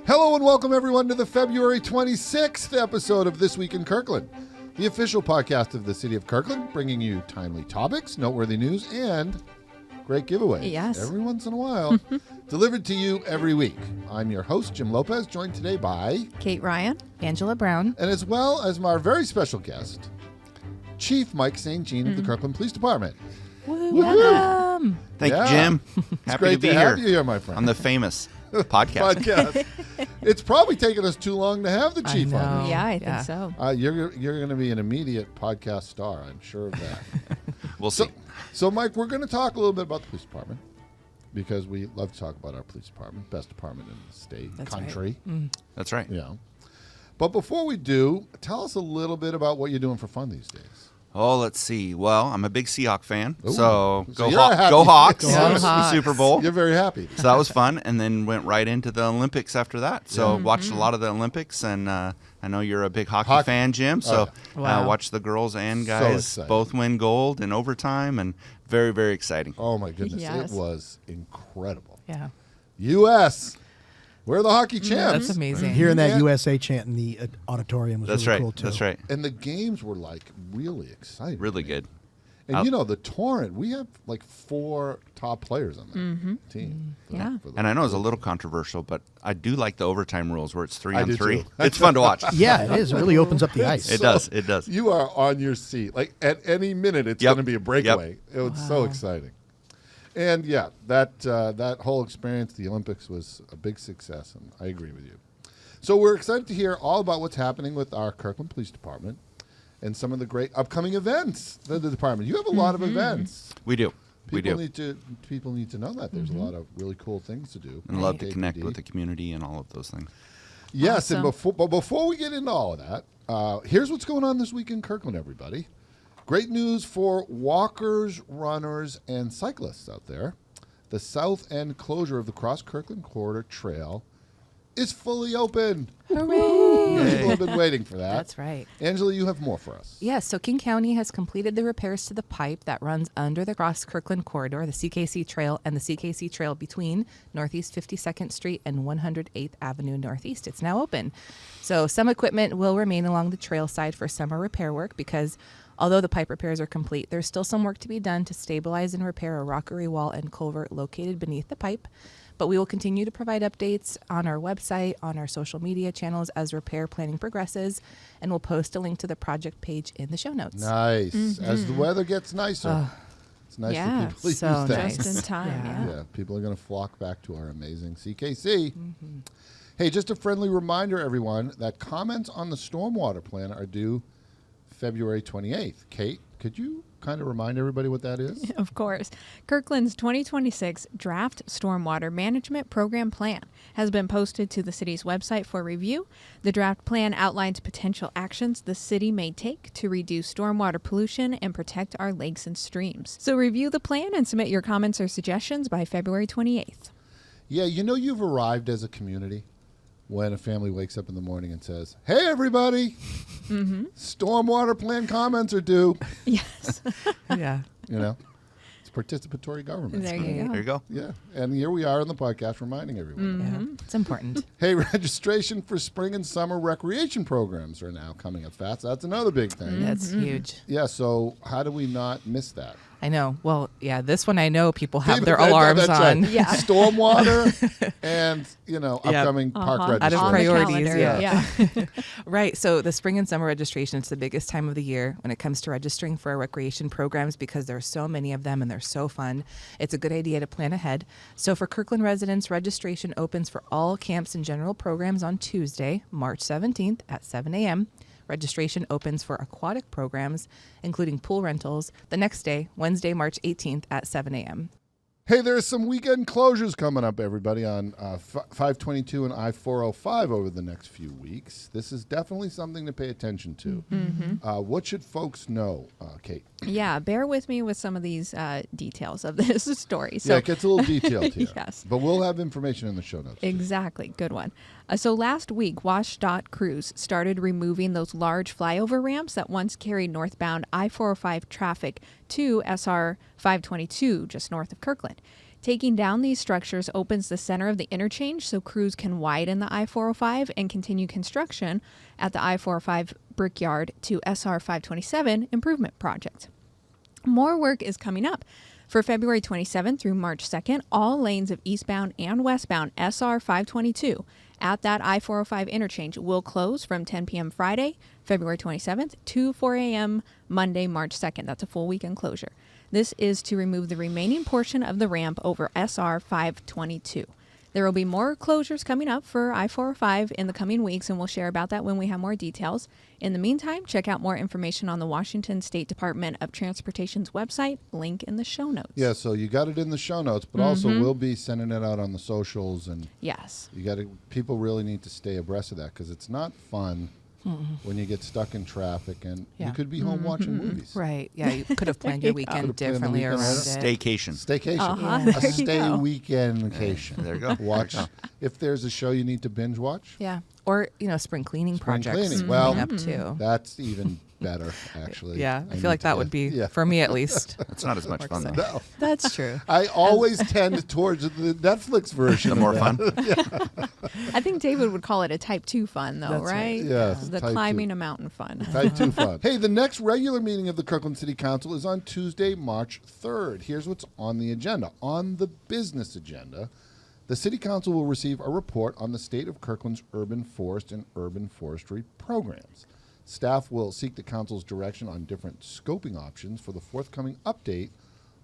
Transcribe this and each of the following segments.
Hello and welcome everyone to the February 26th episode of This Week in Kirkland, the official podcast of the City of Kirkland, bringing you timely topics, noteworthy news, and great giveaways. Yes. Every once in a while, delivered to you every week. I'm your host, Jim Lopez, joined today by Kate Ryan. Angela Brown. and as well as our very special guest, Chief Mike St. Jean of the Kirkland Police Department. Welcome. Thank Yeah. you, Jim. It's Happy great to be have here you here, my friend. on the famous podcast. It's probably taken us too long to have the I chief on. know. Yeah, I think Yeah. so. You're going to be an immediate podcast star. I'm sure of that. We'll see. So, Mike, we're going to talk a little bit about the police department because we love to talk about our police department, best department in the state, That's country. right. That's right. Yeah. But before we do, tell us a little bit about what you're doing for fun these days. Oh, let's see. Well, I'm a big Seahawk fan, Ooh. so So go, you're happy. go Hawks. Go Hawks. The Super Bowl. You're very happy. So that was fun, and then went right into the Olympics after that. So watched a lot of the Olympics, and I know you're a big hockey fan, Jim. So Wow. watched the girls and So guys exciting. both win gold in overtime, and very, very exciting. Oh, my goodness. Yes. It was incredible. Yeah. U.S., we're the hockey champs. That's amazing. Hearing that Yeah. USA chant in the auditorium was That's really right. cool, too. That's right. And the games were, like, really exciting. Really good. And you know, the Torrent, we have like 4 top players on that team. Yeah. And I know it's a little controversial, but I do like the overtime rules where it's 3 I on do 3. too. It's fun to watch. Yeah, it is. It really opens up the ice. It does. It does. You are on your seat. Like at any minute, it's Yep. going to be a breakaway. It was so exciting. And yeah, that whole experience, the Olympics, was a big success, and I agree with you. So we're excited to hear all about what's happening with our Kirkland Police Department and some of the great upcoming events that the department. You have a lot of events. We do. We do. People need to know that there's a lot of really cool things to do. And love to KPD. connect with the community and all of those things. Yes, and Awesome. before we get into all of that, here's what's going on this week in Kirkland, everybody. Great news for walkers, runners, and cyclists out there. The south end closure of the Cross Kirkland Corridor Trail is fully open. Hooray! People have been waiting for that. That's right. Angela, you have more for us. Yes, so King County has completed the repairs to the pipe that runs under the Cross Kirkland Corridor, the CKC Trail, and the CKC Trail between Northeast 52nd Street and 108th Avenue Northeast. It's now open. So some equipment will remain along the trail side for summer repair work because although the pipe repairs are complete, there's still some work to be done to stabilize and repair a rockery wall and culvert located beneath the pipe. But we will continue to provide updates on our website, on our social media channels as repair planning progresses, and we'll post a link to the project page in the show notes. Nice. As the weather gets nicer, it's nice Yeah, for people to so use that. nice. Just in time, Yeah. yeah. Yeah, people are going to flock back to our amazing CKC. Hey, just a friendly reminder, everyone, that comments on the stormwater plan are due February 28th. Kate, could you kind of remind everybody what that is? Of course. Kirkland's 2026 Draft Stormwater Management Program Plan has been posted to the city's website for review. The draft plan outlines potential actions the city may take to reduce stormwater pollution and protect our lakes and streams. So review the plan and submit your comments or suggestions by February 28th. Yeah, you know you've arrived as a community when a family wakes up in the morning and says, "Hey, everybody, stormwater plan comments are due." Yes. Yeah. You know, it's participatory government. There you go. There you go. Yeah, and here we are on the podcast reminding everyone. Yeah. It's important. Hey, registration for spring and summer recreation programs are now coming up fast. That's another big thing. That's huge. Yeah, so how do we not miss that? I know. Well, yeah, this one I know people have People- their that- alarms that's right. on. Yeah. Stormwater and, Yep. upcoming park Uh-huh. registration. Out of On the priorities, calendar, yeah. Right. So the spring and summer registration is the biggest time of the year when it comes to registering for our recreation programs because there are so many of them and they're so fun. It's a good idea to plan ahead. So for Kirkland residents, registration opens for all camps and general programs on Tuesday, March 17th at 7 a.m. Registration opens for aquatic programs, including pool rentals, the next day, Wednesday, March 18th at 7 a.m. Hey, there's some weekend closures coming up, everybody, on 522 and I-405 over the next few weeks. This is definitely something to pay attention to. What should folks know, Kate? Yeah, bear with me with some of these details of this story. Yeah, it gets a little detailed here. Yes. But we'll have information in the show notes. Exactly. Good one. So last week, WashDOT crews started removing those large flyover ramps that once carried northbound I-405 traffic to SR 522 just north of Kirkland. Taking down these structures opens the center of the interchange so crews can widen the I-405 and continue construction at the I-405 Brickyard to SR 527 improvement project. More work is coming up. For February 27th through March 2nd, all lanes of eastbound and westbound SR 522 at that I-405 interchange will close from 10 p.m. Friday, February 27th to 4 a.m. Monday, March 2nd. That's a full weekend closure. This is to remove the remaining portion of the ramp over SR 522. There will be more closures coming up for I-405 in the coming weeks, and we'll share about that when we have more details. In the meantime, check out more information on the Washington State Department of Transportation's website, link in the show notes. Yeah, so you got it in the show notes, but also we'll be sending it out on the socials, and Yes. people really need to stay abreast of that because it's not fun when you get stuck in traffic and you could be home watching movies. Right. Yeah, you could have planned your weekend differently around it. Staycation. Staycation. A stay weekend vacation. There you go. Watch. If there's a show you need to binge watch, Yeah. Or, spring cleaning projects cleaning. Well, coming up too. that's even better, actually. Yeah, I need feel like to that get- would be, yeah. for me at least. It's not as much fun, though. No. That's true. I always tend towards the Netflix version. The more of fun. that. I think David would call it a type 2 fun, though, That's right. right? Yes, The type climbing 2. a mountain fun. Type 2 fun. Hey, the next regular meeting of the Kirkland City Council is on Tuesday, March 3rd. Here's what's on the agenda. On the business agenda, the City Council will receive a report on the state of Kirkland's urban forest and urban forestry programs. Staff will seek the Council's direction on different scoping options for the forthcoming update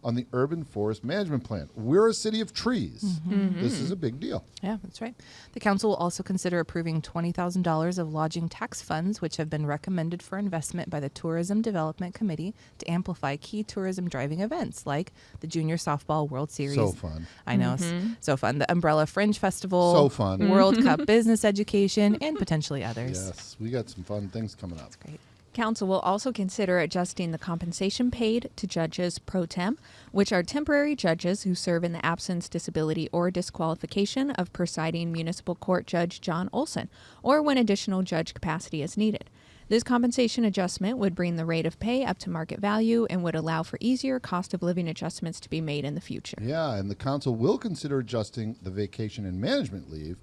on the urban forest management plan. We're a city of trees. This is a big deal. Yeah, that's right. The council will also consider approving $20,000 of lodging tax funds, which have been recommended for investment by the Tourism Development Committee to amplify key tourism driving events like the Junior Softball World Series. So fun. I know, so fun. The Umbrella Fringe Festival. So fun. World Cup Business Education, and potentially others. Yes, we got some fun things coming up. Great. Council will also consider adjusting the compensation paid to judges pro tem, which are temporary judges who serve in the absence, disability, or disqualification of presiding municipal court judge John Olson, or when additional judge capacity is needed. This compensation adjustment would bring the rate of pay up to market value and would allow for easier cost of living adjustments to be made in the future. Yeah, and the council will consider adjusting the vacation and management leave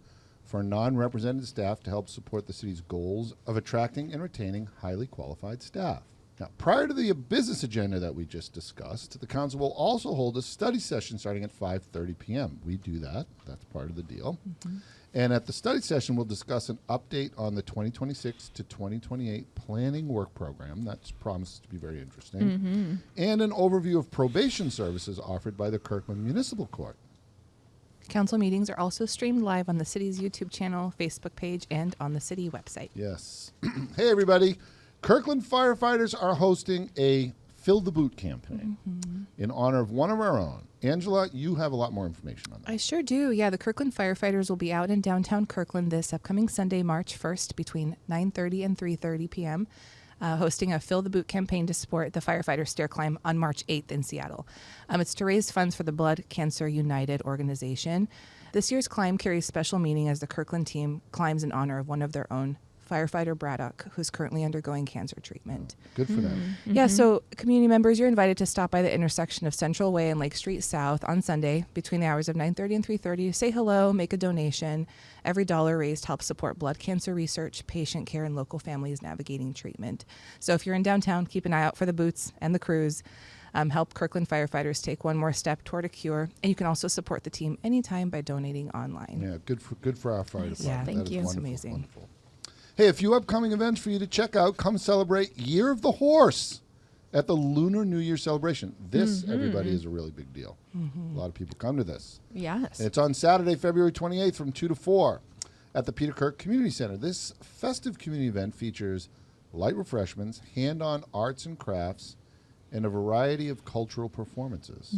for non-represented staff to help support the city's goals of attracting and retaining highly qualified staff. Now, prior to the business agenda that we just discussed, the council will also hold a study session starting at 5:30 p.m. We do that. That's part of the deal. And at the study session, we'll discuss an update on the 2026 to 2028 planning work program. That's promised to be very interesting. And an overview of probation services offered by the Kirkland Municipal Court. Council meetings are also streamed live on the city's YouTube channel, Facebook page, and on the city website. Yes. Hey, everybody. Kirkland firefighters are hosting a Fill the Boot campaign in honor of one of our own. Angela, you have a lot more information on that. I sure do. Yeah, the Kirkland firefighters will be out in downtown Kirkland this upcoming Sunday, March 1st, between 9:30 and 3:30 p.m., hosting a Fill the Boot campaign to support the firefighter stair climb on March 8th in Seattle. It's to raise funds for the Blood Cancer United organization. This year's climb carries special meaning as the Kirkland team climbs in honor of one of their own, firefighter Braddock, who's currently undergoing cancer treatment. Good for them. Yeah, so community members, you're invited to stop by the intersection of Central Way and Lake Street South on Sunday between the hours of 9:30 and 3:30. Say hello, make a donation. Every dollar raised helps support blood cancer research, patient care, and local families navigating treatment. So if you're in downtown, keep an eye out for the boots and the crews. Help Kirkland firefighters take one more step toward a cure. And you can also support the team anytime by donating online. Yeah, good for our fire department. Yeah, thank That is you. It's wonderful, amazing. wonderful. Hey, a few upcoming events for you to check out. Come celebrate Year of the Horse at the Lunar New Year Celebration. This, everybody, is a really big deal. A lot of people come to this. Yes. And it's on Saturday, February 28th from 2 to 4 at the Peter Kirk Community Center. This festive community event features light refreshments, hand-on arts and crafts, and a variety of cultural performances.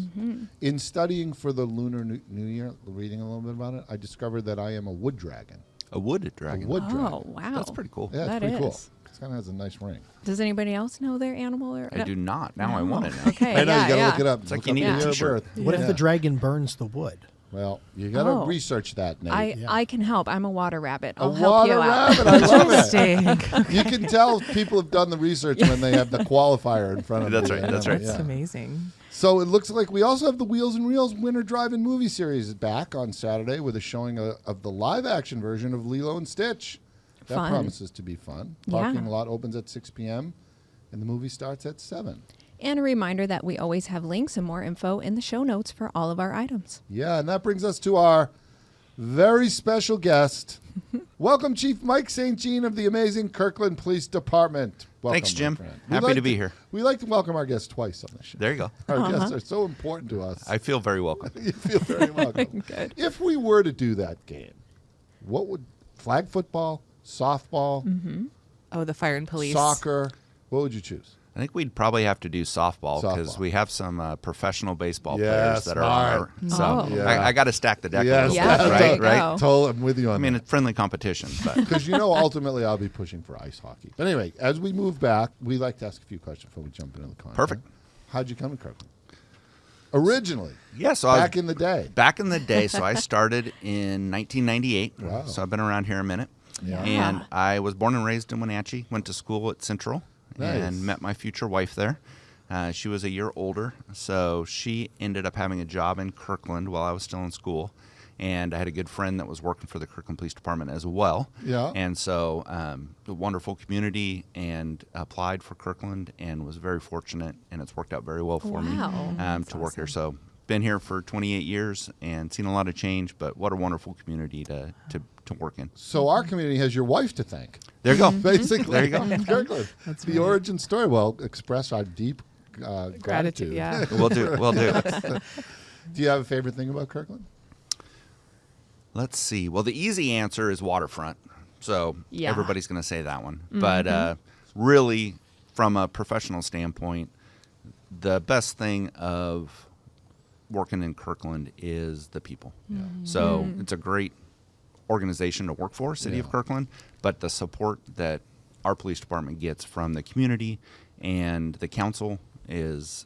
In studying for the Lunar New Year, reading a little bit about it, I discovered that I am a wood dragon. A wood dragon. A wood dragon. Oh, wow. That's pretty cool. Yeah, it's That pretty cool. is. It kind of has a nice ring. Does anybody else know their animal? Or I do not. Now I want to know. Okay, I know, yeah, you got to yeah. look it up. It's like Look you up need the a year of t-shirt. birth. What if Yeah. the dragon burns the wood? Well, you got to Oh. research that, Nate. I can help. I'm a water rabbit. A I'll help water you out. rabbit. I love it. Interesting. You can tell people have done the research when they have the qualifier in front of them. That's right, that's right. That's Yeah. amazing. So it looks like we also have the Wheels and Reels Winter Drive-In movie series back on Saturday with a showing of the live-action version of Lilo and Stitch. That Fun. promises to be fun. Yeah. Parking lot opens at 6 p.m. and the movie starts at 7. And a reminder that we always have links and more info in the show notes for all of our items. Yeah, and that brings us to our very special guest. Welcome, Chief Mike St. Jean of the amazing Kirkland Police Department. Welcome, Thanks, my Jim. friend. Happy to be here. We like to welcome our guests twice on the show. There you go. Our guests are so important to us. I feel very welcome. You feel very welcome. Good. If we were to do that game, what would flag football, softball, Oh, the fire and police. soccer, what would you choose? I think we'd probably have to do softball because Softball. we have some professional baseball Yeah, players that are on our. smart. So Oh. Yeah. I got to stack the deck a Yes, little Yeah, bit, there right? you Right. go. Totally, I'm with you on I mean, that. it's friendly competition, but Because ultimately I'll be pushing for ice hockey. But anyway, as we move back, we like to ask a few questions before we jump into the content. Perfect. How'd you come to Kirkland? Originally, yeah. So I was back in the day. back in the day. So I started in 1998. Wow. So I've been around here a minute. Yeah. And I was born and raised in Wenatchee. Went to school at Central Nice. and met my future wife there. She was a year older, so she ended up having a job in Kirkland while I was still in school. And I had a good friend that was working for the Kirkland Police Department as well. Yeah. And so a wonderful community, and applied for Kirkland and was very fortunate, and it's worked out very well for me Wow. to work here. So been here for 28 years and seen a lot of change, but what a wonderful community to work in. So our community has your wife to thank. There you go. Basically, There you go. Kirkland. That's the origin story. Well, express our deep gratitude. Yeah. We'll do. We'll do. Do you have a favorite thing about Kirkland? Let's see. Well, the easy answer is waterfront. So Yeah. everybody's going to say that one. But really, from a professional standpoint, the best thing of working in Kirkland is the people. So it's a great organization to work for, City of Yeah. Kirkland, but the support that our police department gets from the community and the council is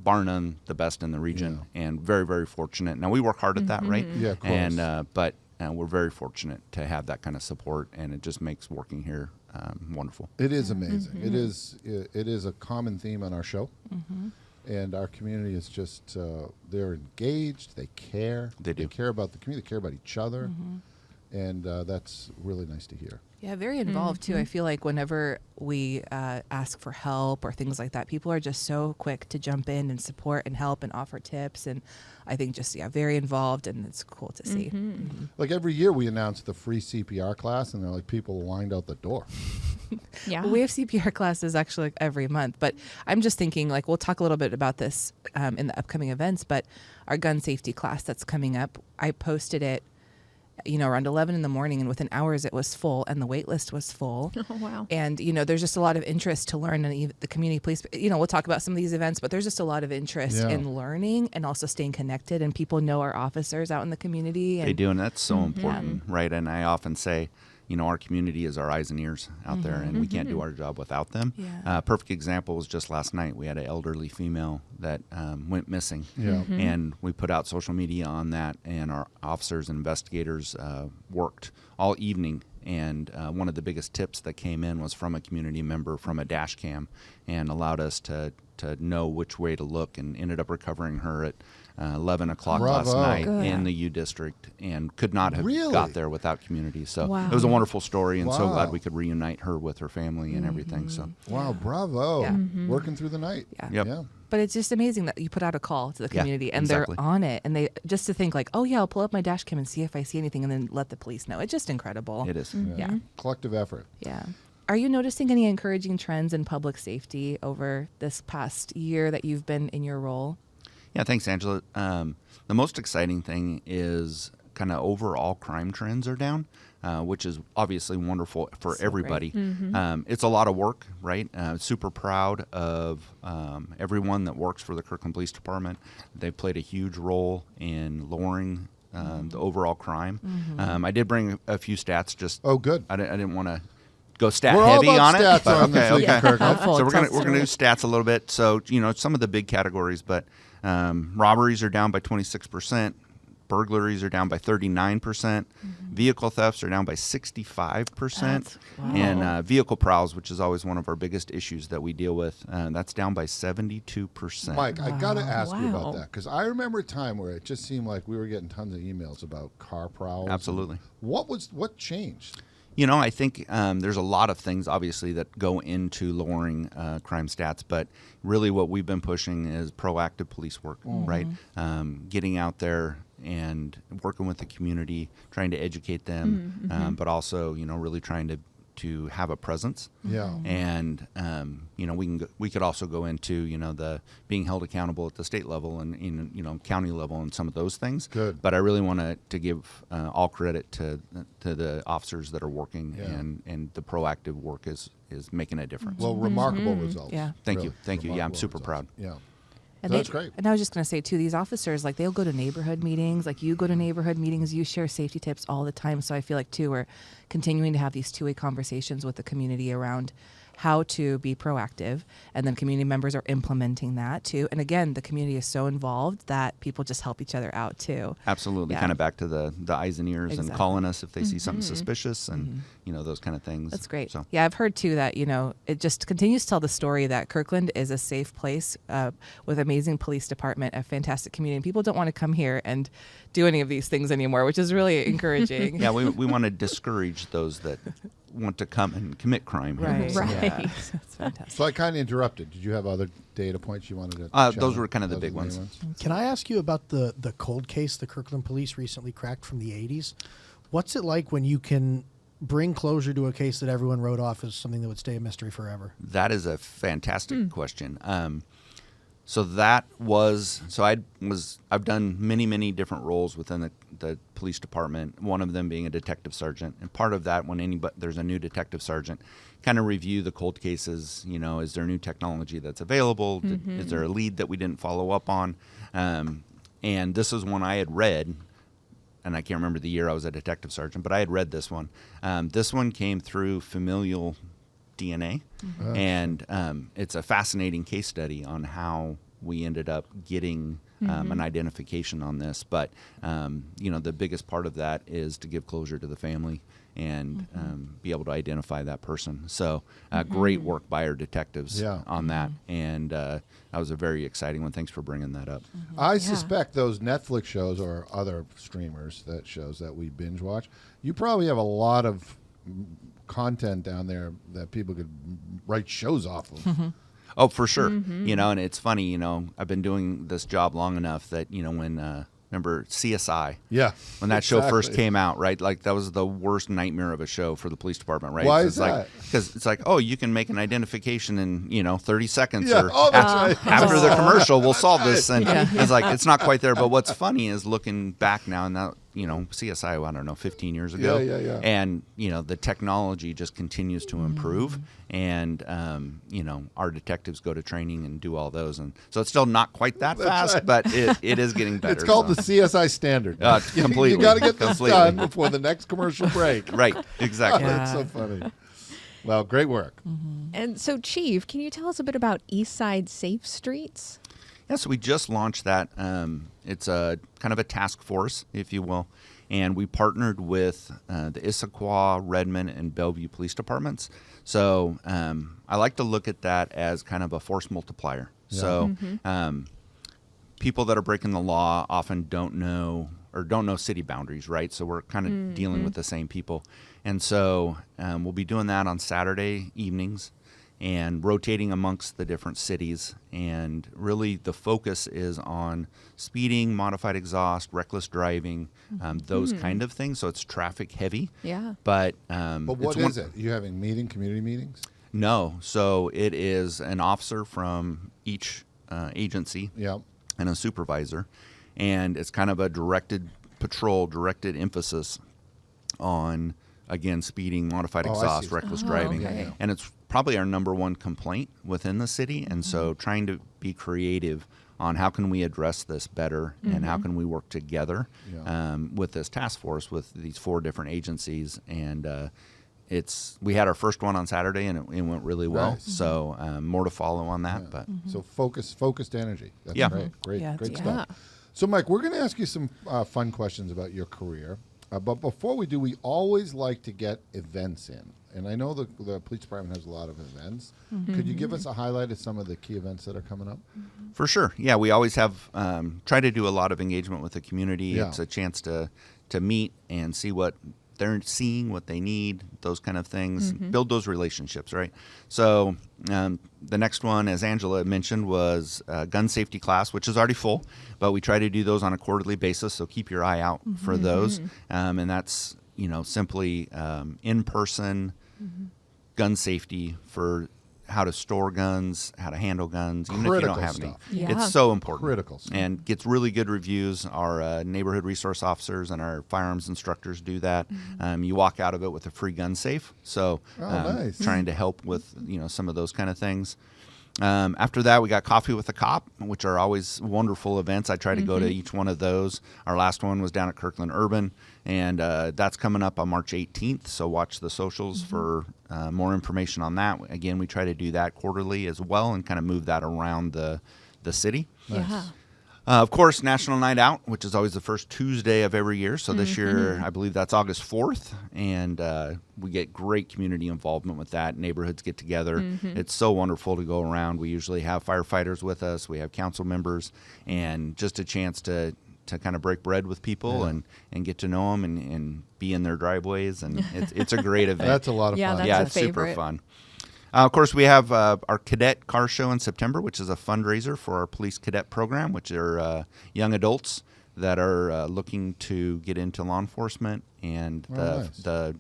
bar none the best in the region, and very, very fortunate. Now, we work hard at that, right? Yeah, of course. And but we're very fortunate to have that kind of support, and it just makes working here wonderful. It is amazing. It is a common theme on our show. And our community is just, they're engaged, they care. They do. They care about the community, they care about each other. And that's really nice to hear. Yeah, very involved too. I feel like whenever we ask for help or things like that, people are just so quick to jump in and support and help and offer tips. And I think just, very involved, and it's cool to see. Like every year we announce the free CPR class, and they're like people lined out the door. Yeah. We have CPR classes actually like every month, but I'm just thinking like we'll talk a little bit about this in the upcoming events, but our gun safety class that's coming up, I posted it around 11 in the morning, and within hours it was full and the wait list was full. Oh, wow. And, there's just a lot of interest to learn, and the community police, we'll talk about some of these events, but there's just a lot of interest Yeah. in learning and also staying connected, and people know our officers out in the community. And They do, and that's so important, right? And I often say, our community is our eyes and ears out there, and we can't do our job without them. Yeah. Perfect example was just last night. We had an elderly female that went missing, Yeah. and we put out social media on that, and our officers and investigators worked all evening. And one of the biggest tips that came in was from a community member from a dash cam, and allowed us to know which way to look, and ended up recovering her at 11 o'clock last Bravo. night Good. in the U District, and could not have Really? got there without community. So Wow. it was a wonderful story, and so Wow. glad we could reunite her with her family and everything. So Wow, bravo. Yeah. Working through the night. Yeah. Yep. Yeah. But it's just amazing that you put out a call to the Yeah, community and exactly. they're on it, and they just to think like, oh yeah, I'll pull up my dash cam and see if I see anything, and then let the police know. It's just incredible. it is. Yeah. Collective effort. Yeah. Are you noticing any encouraging trends in public safety over this past year that you've been in your role? Yeah, thanks, Angela. The most exciting thing is kind of overall crime trends are down, which is obviously wonderful for So everybody. It's a lot of work, right? Super proud of everyone that works for the Kirkland Police Department. They've played a huge role in lowering the overall crime. I did bring a few stats. Just Oh, good. I didn't want to go stat We're all heavy about on it. stats but on this week at Kirkland. Helpful. So we're Tell gonna us do stats a little bit. So some of the big categories, but robberies are down by 26%. burglaries are down by 39%. Vehicle thefts are down by 65%. And vehicle prowls, which is always one of our biggest issues that we deal with, that's down by 72%. Mike, I got to ask you Wow. about that because I remember a time where it just seemed like we were getting tons of emails about car prowls. Absolutely. What changed? You know, I think there's a lot of things, obviously, that go into lowering crime stats, but really what we've been pushing is proactive police work, right? Getting out there and working with the community, trying to educate them, but also, you know, really trying to have a presence. Yeah. And you know, we could also go into, you know, the being held accountable at the state level and in, you know, county level and some of those things. Good. But I really want to give all credit to the officers that are working, Yeah. and the proactive work is making a difference. Well, remarkable results. Yeah. Thank Really. you. Thank you. Yeah, I'm Remarkable super results. proud. Yeah. And That's great. And I was just going to say, too, these officers, like, they'll go to neighborhood meetings. Like, you go to neighborhood meetings, you share safety tips all the time. So I feel like, too, we're continuing to have these two-way conversations with the community around how to be proactive. And then community members are implementing that, too. And, again, the community is so involved that people just help each other out, too. Absolutely. Yeah. Kind of back to the eyes and ears and Exactly. calling us if they see something suspicious and, you know, those kind of things. That's great. So. Yeah, I've heard too that, you know, it just continues to tell the story that Kirkland is a safe place with amazing police department, a fantastic community. And people don't want to come here and do any of these things anymore, which is really encouraging. Yeah, we want to discourage those that want to come and commit crime here. Right. Right. Yeah. That's fantastic. So I kind of interrupted. Did you have other data points you wanted to? Those challenge? were kind of the Those big were main ones. Can I ask you about the cold case the Kirkland police recently cracked from the 80s? What's it like when you can bring closure to a case that everyone wrote off as something that would stay a mystery forever? That is a fantastic question. So that was I've done many different roles within the police department. One of them being a detective sergeant, and part of that when there's a new detective sergeant, kind of review the cold cases. You know, is there new technology that's available? Is there a lead that we didn't follow up on? And this is one I had read. And I can't remember the year I was a detective sergeant, but I had read this one. This one came through familial DNA, and it's a fascinating case study on how we ended up getting an identification on this. But you know, the biggest part of that is to give closure to the family and be able to identify that person. So great work by our detectives on that, and that was a very exciting one. Thanks for bringing that up. I suspect those Netflix shows or other streamers that shows that we binge watch, you probably have a lot of content down there that people could write shows off of. Oh, for sure. You know, and it's funny, you know, I've been doing this job long enough that, you know, when remember CSI? Yeah. When that show first exactly. came out, right? Like that was the worst nightmare of a show for the police department, right? Why It's is that? Because it's like, oh, you can make an identification in, you know, 30 seconds Yeah. or Oh, that's right. after the commercial, we'll solve right. this. And it's like, it's not quite there. But what's funny is looking back now, and now, you know, CSI, I don't know, 15 years ago. Yeah. And, you know, the technology just continues to improve. And, you know, our detectives go to training and do all those. And so it's still not quite that fast, right. but it is getting better. It's called so. the CSI standard. Completely. You got to get this Completely. done before the next commercial break. Right, exactly. Yeah. That's so funny. Well, great work. And so, Chief, can you tell us a bit about East Side Safe Streets? Yeah, so we just launched that. It's a kind of a task force, if you will, and we partnered with the Issaquah, Redmond, and Bellevue police departments. So I like to look at that as kind of a force multiplier. Yeah. So people that are breaking the law often don't know city boundaries, right? So we're kind of dealing with the same people. And so we'll be doing that on Saturday evenings and rotating amongst the different cities. And really the focus is on speeding, modified exhaust, reckless driving, those kind of things. So it's traffic heavy. Yeah. But But what is it? You having community meetings? No. So it is an officer from each agency Yeah. and a supervisor. And it's kind of a directed patrol, directed emphasis on, again, speeding, modified Oh, I exhaust, see. reckless Oh, driving. okay. Yeah. And it's probably our number one complaint within the city. And so trying to be creative on how can we address this better and how can we work together Yeah. with this task force with these 4 different agencies. And we had our first one on Saturday, and it went really well. Nice. So more to follow on that. But So focused energy. That's Yeah. great. Great Yeah, great it's- stuff. So, Mike, we're going to ask you some fun questions about your career. But before we do, we always like to get events in. And I know the police department has a lot of events. Could you give us a highlight of some of the key events that are coming up? For sure. Yeah, we always have try to do a lot of engagement with the community. Yeah. It's a chance to meet and see what they're seeing, what they need, those kind of things, build those relationships, right? So the next one, as Angela mentioned, was gun safety class, which is already full, but we try to do those on a quarterly basis, so keep your eye out for those. And that's, simply in-person gun safety for how to store guns, how to handle guns, even if you don't have any. Yeah. It's so important. Critical stuff. And gets really good reviews. Our neighborhood resource officers and our firearms instructors do that. You walk out of it with a free gun safe. So nice. trying to help with some of those kind of things. After that, we got Coffee with a Cop, which are always wonderful events. I try to go to each one of those. Our last one was down at Kirkland Urban, and that's coming up on March 18th, so watch the socials for more information on that. Again, we try to do that quarterly as well and kind of move that around the city. Yeah. Of course, National Night Out, which is always the first Tuesday of every year. So this year, I believe that's August 4th, and we get great community involvement with that. Neighborhoods get together. It's so wonderful to go around. We usually have firefighters with us. We have council members, and just a chance to kind of break bread with people and get to know them and be in their driveways. And it's a great event. That's a lot of Yeah, fun. that's Yeah, a it's super favorite. fun. Of course, we have our cadet car show in September, which is a fundraiser for our police cadet program, which are young adults that are looking to get into law enforcement, and nice. the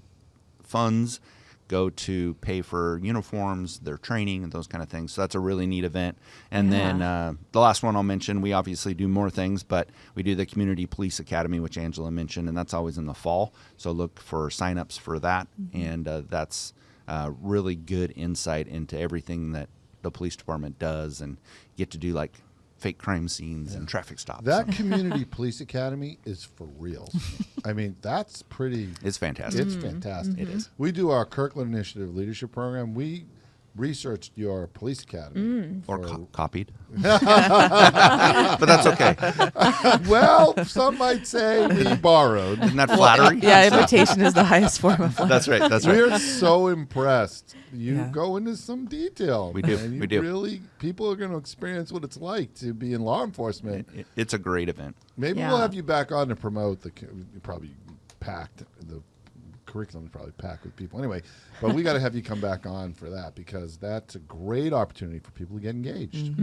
funds go to pay for uniforms, their training, and those kind of things. So that's a really neat event. And then the last one I'll mention, we obviously do more things, but we do the Community Police Academy, which Angela mentioned, and that's always in the fall. So look for signups for that, and that's really good insight into everything that the police department does, and get to do like fake crime scenes and traffic stops. That Community Police Academy is for real. I mean, that's pretty. It's fantastic. It's fantastic. It is. We do our Kirkland Initiative Leadership Program. We researched your police academy. Or copied. But that's okay. Well, some might say we borrowed. Isn't that flattery? Yeah, imitation is the highest form of flattery. That's right. That's right. We're so impressed. You Yeah. go into some detail. We do. man. You We do. Really, people are going to experience what it's like to be in law enforcement. It's a great event. Maybe Yeah. we'll have you back on to promote the. Probably packed. The curriculum is probably packed with people anyway. But we got to have you come back on for that, because that's a great opportunity for people to get engaged.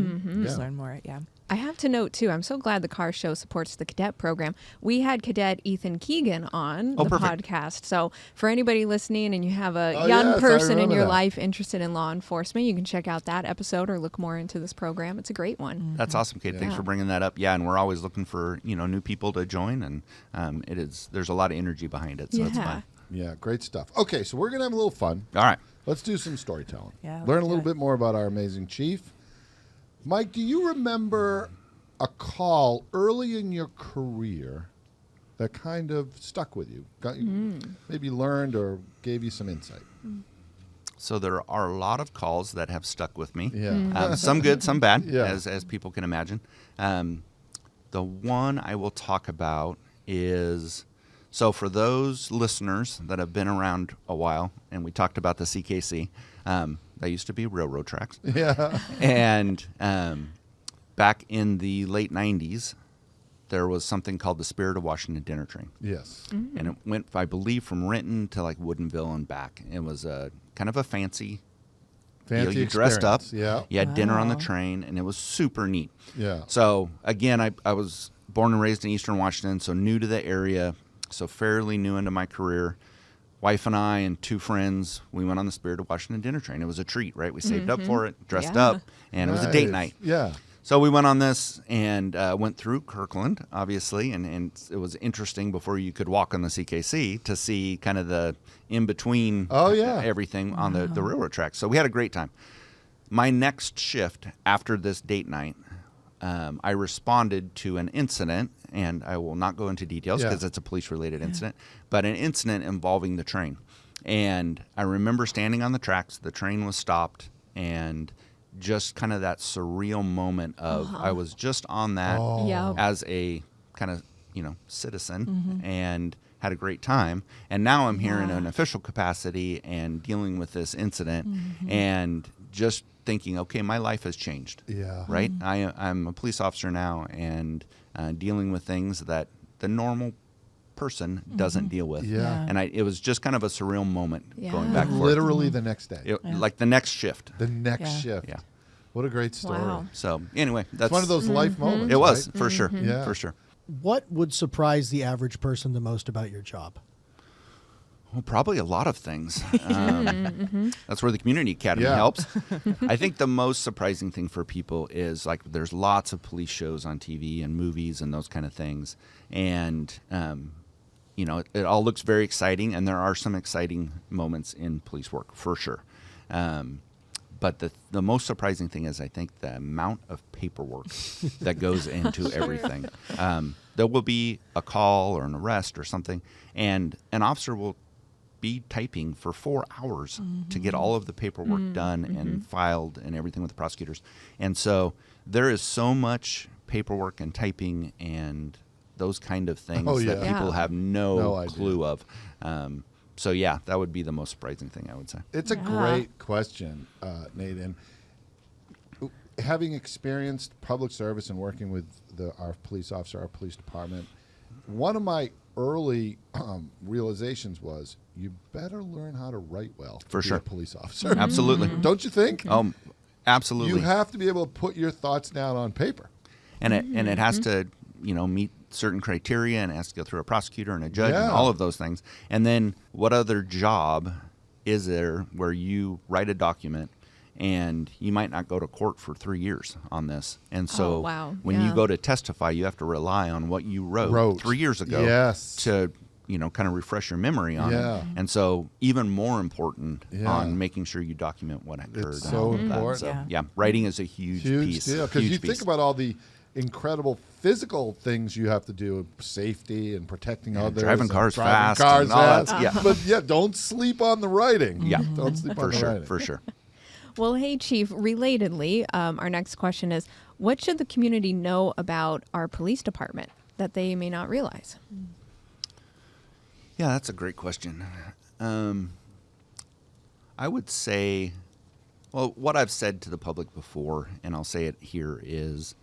Just learn more. Yeah. I have to note, too, I'm so glad the car show supports the cadet program. We had Cadet Ethan Keegan on the perfect. podcast. So for anybody listening and you have a Oh, young yes, I person in remember your that. life interested in law enforcement, you can check out that episode or look more into this program. It's a great one. That's awesome, Kate. Thanks Yeah. for bringing that up. Yeah, and we're always looking for new people to join, and there's a lot of energy behind it, so it's Yeah. fun. Yeah, great stuff. Okay, so we're going to have a little fun. All right. Let's do some storytelling. Yeah, Learn a let's little do it. bit more about our amazing chief. Mike, do you remember a call early in your career that kind of stuck with you? Got you maybe learned or gave you some insight? So there are a lot of calls that have stuck with me. Yeah. Some good, some bad, Yeah. as people can imagine. The one I will talk about is, so for those listeners that have been around a while, and we talked about the CKC, that used to be railroad tracks. Yeah. And back in the late 90s, there was something called the Spirit of Washington dinner train. Yes. And it went, I believe, from Renton to like Woodinville and back. It was a kind of a fancy Fancy you dressed up. experience. Yeah. You had dinner on the Wow. train, and it was super neat. Yeah. So, again, I was born and raised in Eastern Washington, so new to the area, so fairly new into my career. Wife and I and two friends, we went on the Spirit of Washington dinner train. It was a treat, right? We saved up for it, dressed Yeah. up, and it was a date Nice. night. Yeah. So we went on this and went through Kirkland, obviously, and it was interesting before you could walk on the CKC to see kind of the in-between Oh, yeah. everything on the railroad tracks. So we had a great time. My next shift after this date night, I responded to an incident, and I will not go into details Yeah. because it's a police-related incident, but an incident involving the train. And I remember standing on the tracks, the train was stopped, and just kind of that surreal moment of I was just on that Yeah. as a kind of, citizen and had a great time. And now I'm here in an official capacity and dealing with this incident and just thinking, okay, my life has changed. Yeah. Right? I'm a police officer now and dealing with things that the normal person doesn't deal with. Yeah. And it was just kind of a surreal moment Yeah. going back and forth. Literally the next day. Like the next shift. The next Yeah. shift. Yeah. What a great story. Wow. So anyway, that's It's one of those life moments. It was right? for sure. Yeah. For sure. What would surprise the average person the most about your job? Well, probably a lot of things. That's where the Community Academy Yeah. helps. I think the most surprising thing for people is like there's lots of police shows on TV and movies and those kind of things. And, it all looks very exciting. And there are some exciting moments in police work for sure. But the most surprising thing is I think the amount of paperwork that goes into everything. There will be a call or an arrest or something, and an officer will be typing for 4 hours to get all of the paperwork done and filed and everything with the prosecutors. And so there is so much paperwork and typing and those kind of things that yeah. people have no No idea. clue of. So yeah, that would be the most surprising thing, I would say. It's a great question, Nate. And having experienced public service and working with our police officer, our police department, one of my early realizations was you better learn how to write well to For be sure. a police officer. Absolutely. Don't you think? Absolutely. You have to be able to put your thoughts down on paper. And it has to, meet certain criteria, and it has to go through a prosecutor and a judge and Yeah. all of those things. And then what other job is there where you write a document and you might not go to court for 3 years on this? And so wow. when Yeah. you go to testify, you have to rely on what you wrote 3 years ago Yes. to kind of refresh your memory on Yeah. it. And so even more important Yeah. on making sure you document what occurred. It's and so all of that. important. So, Yeah. yeah, writing is a huge piece. deal. Because Huge you piece. think about all the incredible physical things you have to do, safety and protecting others, driving and cars driving fast cars and all that. fast. Yeah. But yeah, don't sleep on the writing. Yeah. Don't sleep for on the sure, writing. for sure. Well, hey, Chief, relatedly, our next question is, what should the community know about our police department that they may not realize? Yeah, that's a great question. I would say, well, what I've said to the public before, and I'll say it here, is,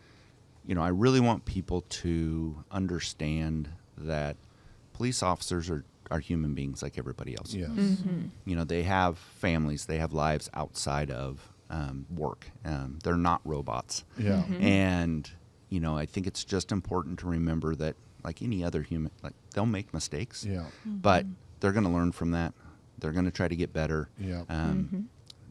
I really want people to understand that police officers are human beings like everybody else. Yes. They have families, they have lives outside of work. They're not robots. Yeah. And, I think it's just important to remember that, like any other human, like they'll make mistakes, Yeah. but they're going to learn from that. They're going to try to get better. Yeah.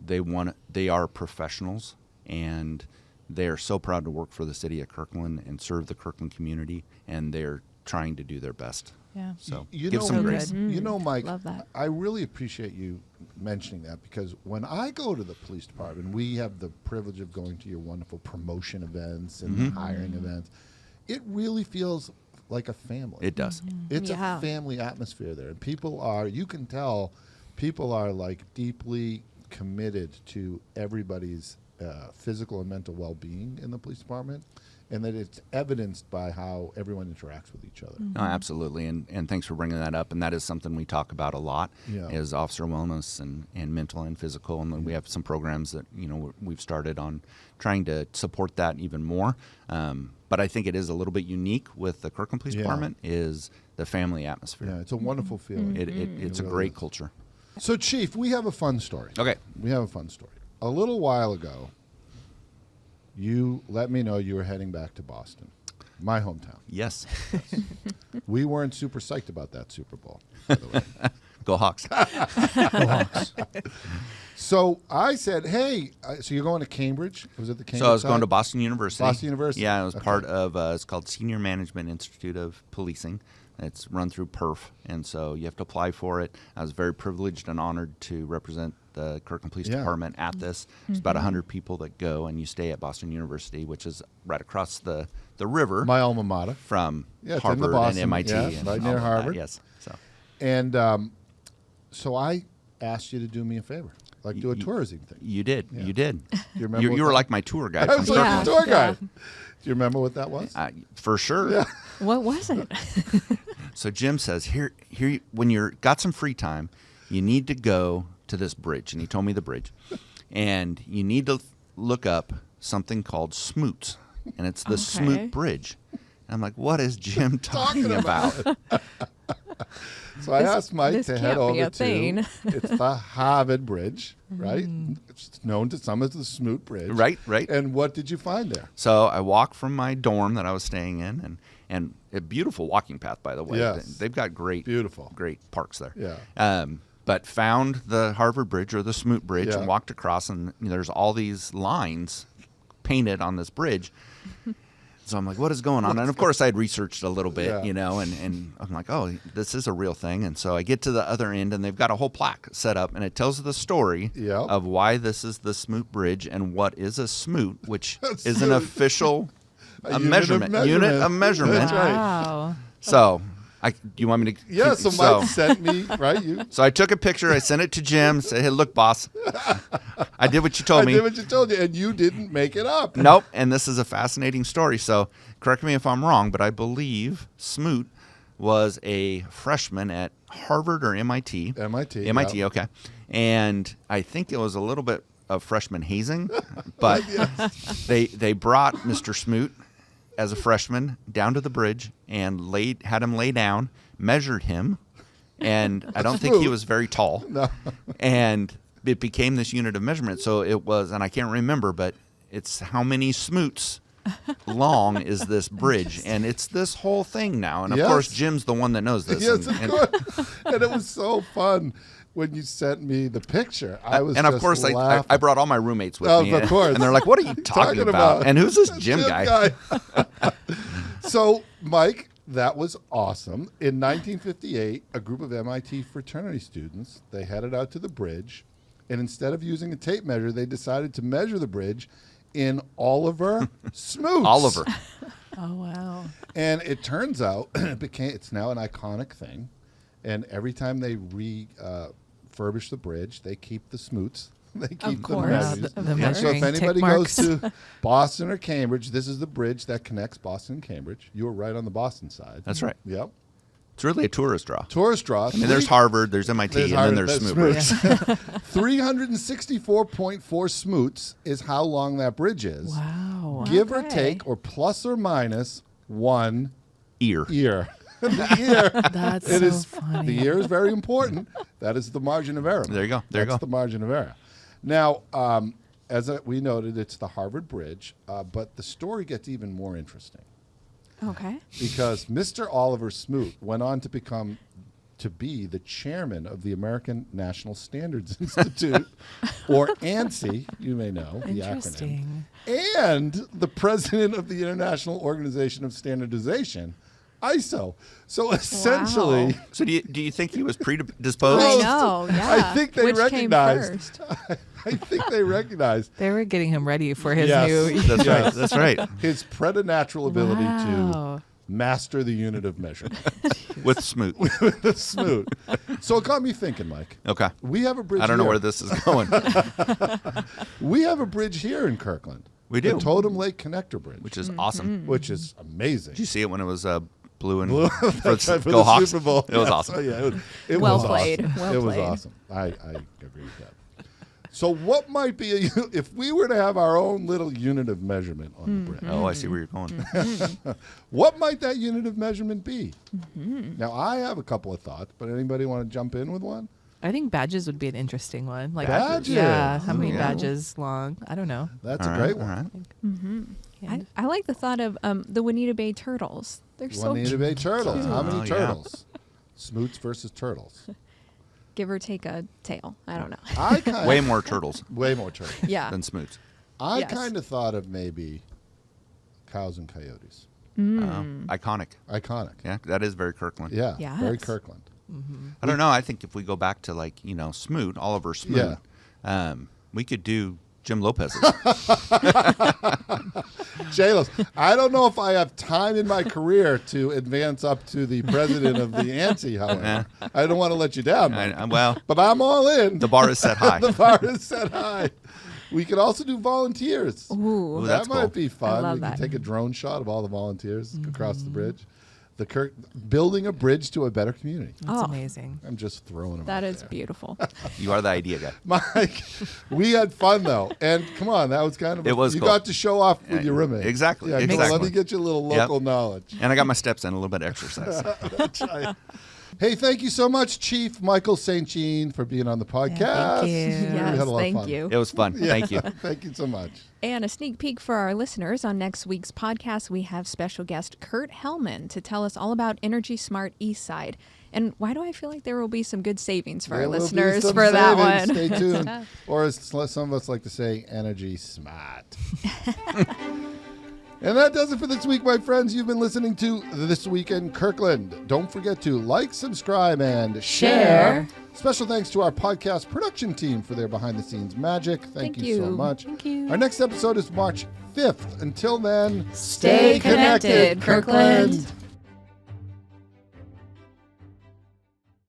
They are professionals, and they are so proud to work for the city of Kirkland and serve the Kirkland community, and they're trying to do their best. Yeah. So You give know, some So grace. good. You know, Mike, Love that. I really appreciate you mentioning that, because when I go to the police department, we have the privilege of going to your wonderful promotion events and hiring events. It really feels like a family. It does. It's Yeah. a family atmosphere there. And you can tell people are like deeply committed to everybody's physical and mental well-being in the police department, and that it's evidenced by how everyone interacts with each other. No, absolutely, and thanks for bringing that up. And that is something we talk about a lot, Yeah. is officer wellness and mental and physical. And then we have some programs that we've started on trying to support that even more. But I think it is a little bit unique with the Kirkland Police Yeah. Department is the family atmosphere. Yeah, it's a wonderful feeling. It's a really great is. culture. So, Chief, we have a fun story. Okay. We have a fun story. A little while ago, you let me know you were heading back to Boston, my hometown. Yes. We weren't super psyched about that Super Bowl, by the way. Go Hawks. So I said, hey, so you're going to Cambridge? Was it the Cambridge So I was side? going to Boston University. Boston University. Yeah, it was Okay. part of, it's called Senior Management Institute of Policing. It's run through PERF, and so you have to apply for it. I was very privileged and honored to represent the Kirkland Police Yeah. Department at this. It's about 100 people that go, and you stay at Boston University, which is right across the river My alma mater. from Yeah, it's in the Harvard Boston, and MIT. yeah, and right all near of that, Harvard. Yes. So And so I asked you to do me a favor. like do a tourism thing. You did. Yeah. You did. You remember You what were that- like my tour guide. I from was like Yeah. a tour Yeah. guide. Do you remember what that was? For sure. Yeah. What was it? So Jim says, here, when you're got some free time, you need to go to this bridge, and he told me the bridge, and you need to look up something called Smoots, and it's the Okay. Smoot Bridge. And I'm like, what is Jim talking about? So I asked Mike this to head can't be over a thing. to it's the Harvard Bridge, right? It's known to some as the Smoot Bridge. Right, right. And what did you find there? So I walked from my dorm that I was staying in, and a beautiful walking path, by the way. Yes. They've got great parks there. Yeah. But found the Harvard Bridge or the Smoot Bridge Yeah. and walked across, and there's all these lines painted on this bridge. So I'm like, what is going on? And of course, I had researched a little bit, Yeah. and I'm like, oh, this is a real thing. And so I get to the other end, and they've got a whole plaque set up, and it tells the story Yep. of why this is the Smoot Bridge and what is a smoot, which is an Smoot. official A measurement. Unit of measurement. That's right. Wow. So, do you want me to? Yeah, so Mike sent me, right? So I took a picture. I sent it to Jim. Said, "Hey, look, boss, I did what you told I me." did what you told you, and you didn't make it up. Nope. And this is a fascinating story. So correct me if I'm wrong, but I believe Smoot was a freshman at Harvard or MIT. MIT. MIT. yeah. Okay. And I think it was a little bit of freshman hazing, but they brought Mr. Smoot as a freshman down to the bridge and had him lay down, measured him, and I don't think he was very tall. No. And it became this unit of measurement. So it was, and I can't remember, but it's how many smoots long is this bridge, and it's this whole thing now. And of Yes. course, Jim's the one that knows this. Yes, and, of course. And it was so fun when you sent me the picture. I was and of just course, laughing. I brought all my roommates with Of me, course. and they're like, "What are you talking about? And who's this Jim guy?" So, Mike, that was awesome. In 1958, a group of MIT fraternity students, they headed out to the bridge, and instead of using a tape measure, they decided to measure the bridge in Oliver Smoots. Oliver. Oh, wow. And it turns out it's now an iconic thing. And every time they refurbish the bridge, they keep the smoots. They keep them course. measures. The And so if measuring tape anybody goes marks. to Boston or Cambridge, this is the bridge that connects Boston and Cambridge. You were right on the Boston side. That's right. Yep. It's really a tourist draw. Tourist draw. I mean, there's Harvard, there's MIT, and then there's Smoot Bridge. 364.4 smoots is how long that bridge is. Wow. Give or Okay. take, or plus or minus 1 Ear. ear. The ear. That's It so is funny. the ear is very important. That is the margin of error. There you go. There you That's go. the margin of error. Now, as we noted, it's the Harvard Bridge, but the story gets even more interesting Okay. because Mr. Oliver Smoot went on to be the chairman of the American National Standards Institute, or ANSI, you may know the acronym, Interesting. and the president of the International Organization of Standardization, ISO. So essentially, So do you think he was I predisposed? know. Yeah. I think they Which recognized. Came first? I think they recognized They were getting him ready for his Yes. new. That's right. That's right. his preternatural ability to Wow. master the unit of measurement. With Smoot. The Smoot. So it got me thinking, Mike. Okay. We have a bridge. I don't know here. where this is going. We have a bridge here in Kirkland. We do. The Totem Lake Connector Bridge, Which is awesome. which is amazing. Did you see it when it was blue and That's right, for Go the Hawks? Super Bowl. It was Yes. awesome. Oh, yeah, it Well was played. Awesome. Well it was played. awesome. I agree with that. So what might be if we were to have our own little unit of measurement on the bridge? Oh, I see where you're going. What might that unit of measurement be? Now, I have a couple of thoughts, but anybody want to jump in with one? I think badges would be an interesting one. Like Badges? Yeah. How many Oh. badges long? I don't know. That's All a right, great all one. right. I like the thought of the Juanita Bay turtles. They're so Juanita Bay turtles. How many Oh, yeah. turtles? Smoots versus turtles. give or take a tail. I don't know. I kind Way more turtles way more turtles. Yeah. than Smoots. I Yes. kind of thought of maybe cows and coyotes. Iconic. Iconic. Yeah, that is very Kirkland. Yeah. Yes. Very Kirkland. I don't know. I think if we go back to Smoot, Oliver Smoot, we could do Jim Lopez's. J-Lo's. I don't know if I have time in my career to advance up to the president of the ANSI, however. I don't want to let you down, Mike. Well, But I'm all in. the bar is set high. The bar is set high. We could also do volunteers. Ooh. that that's might cool. be fun. love We that. can take a drone shot of all the volunteers across the bridge. Building a bridge to a better community. That's Oh. amazing. I'm just throwing them That out is there. beautiful. You are the idea guy. Mike, we had fun though, and come on, that was kind of It was you cool. got to show off with your roommate. Exactly, Yeah, come on, let exactly. me get you a little Yep. local knowledge. And I got my steps in, a little bit of exercise. That's right. Hey, thank you so much, Chief Michael St. Jean, for being on the podcast. thank you. We Yes, had a lot of thank fun. you. It was fun. Thank you. Thank you so much. And a sneak peek for our listeners on next week's podcast, we have special guest Kurt Hellman to tell us all about Energy Smart Eastside. And why do I feel like there will be some good savings for There our will be listeners some for that savings. one? Stay tuned. Or as some of us like to say, Energy Smart. And that does it for this week, my friends. You've been listening to This Week in Kirkland. Don't forget to like, subscribe, and share. Special thanks to our podcast production team for their behind-the-scenes magic. Thank you so much. Thank you. Our next episode is March 5th. Until then, Stay connected, Kirkland.